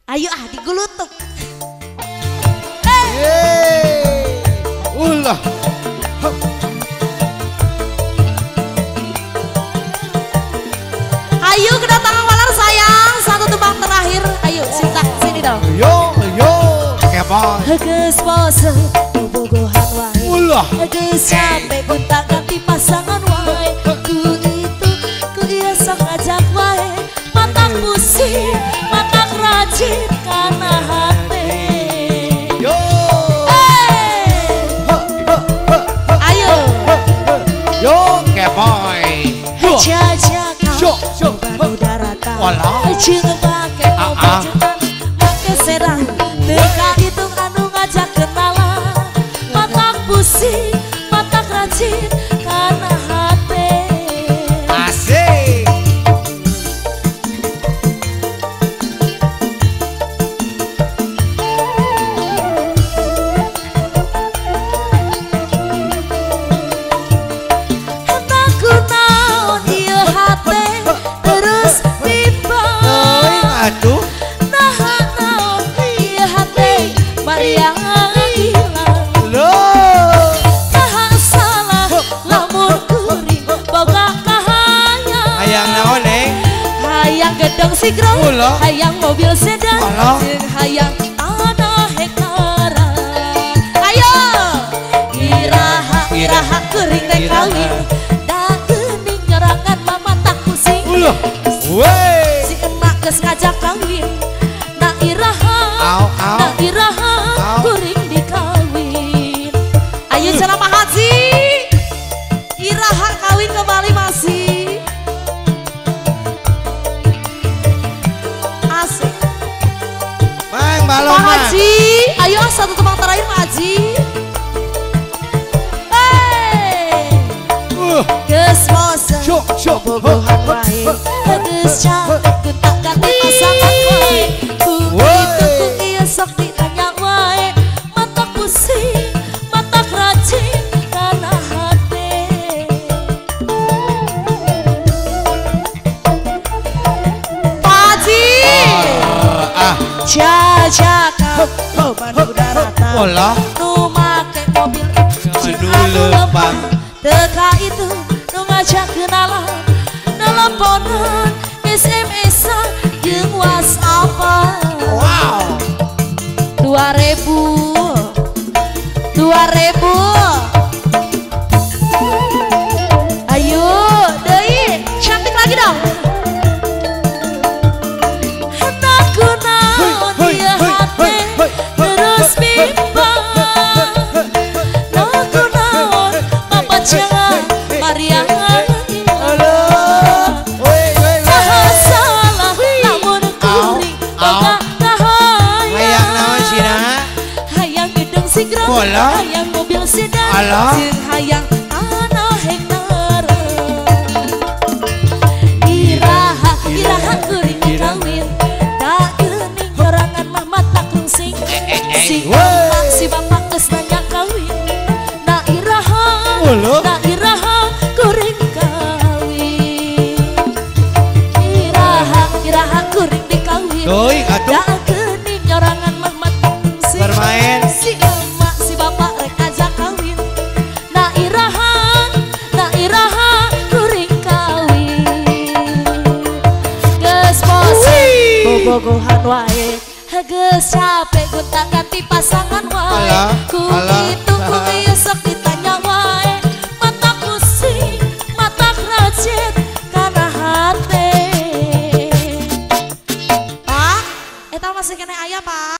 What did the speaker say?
Ayo digulutuk. Ulah. Ayo kedatangan walar sayang, satu tembang terakhir. Ayo Sinta, sini dong. Yo, kebal. Geus pose bobogohan wae. Ulah. Geus capek gonta ganti pasangan wae. Ku ieu sok ngajak wae. Matak pusing, matak rajin kana hate. Yo. Ayo. Yo, kebal. Jajak kau baru daratan. Jeung pake mobil jutaan, make sedang. Teka hitung anu ngajak kenalan. Matak pusing, matak rajin kana hate. Asik. Takku naon ieu hate terus bimbang. Aduh. Naha naon ieu hate Maria hilang. Loh. Naha salah lamun kuring boga kahayang. Hayang naon, Neng? Hayang gedong sigro, Ulah. hayang mobil sedan, Alah. jeung hayang tanah hektaran. Ayo, iraha kuring rek kawin, da geuning nyerangan mama tak pusing. Ulah. Wey. Si emak geus ngajak kawin, na iraha, Au, au. na iraha Au. kuring dikawin. Ayo ceramah haji, iraha kawin kembali masih. Asik. Mang balon. Pak Haji, ayo satu tembang terakhir Pak Haji. Geus pose bobogohan wae, geus capek gonta ganti pasangan wae. Ku ieu sok ditanya wae, matak pusing, matak rajin kana hate. Pak Haji, jajak kau baru daratan. Ulah. Nu make mobil Anu lempang. teka itu nu ngajak kenalan, nelponan, SMS-an, jeung WhatsApp-an. Wow. 2000. Ayo, deui, cantik lagi dong. Takku naon ieu hate terus bimbang. Takku naon mama jangan Maria hilang. Saha salah lamun kuring boga kahayang. Hayang naon Cina? Hayang gedung sigro, Bola. hayang mobil sedan, Alah. jeung hayang tanah hektaran. Iraha kuring dikawin, da geuning nyerangan mah matak rungsing. Si emak si bapak geus nanya kawin, na iraha kuring kawin. Iraha kuring dikawin, Doi, atuh. da geuning nyerangan mah matak rungsing. Bermain. Si emak si bapak rek ajak kawin, na iraha kuring kawin. Geus pose bobogohan wae, geus capek gonta ganti pasangan wae. Alah, Ku alah. kitu ku ieu sok ditanya wae, matak pusing, matak rajin kana hate. Pak, eta masih kena aya Pak.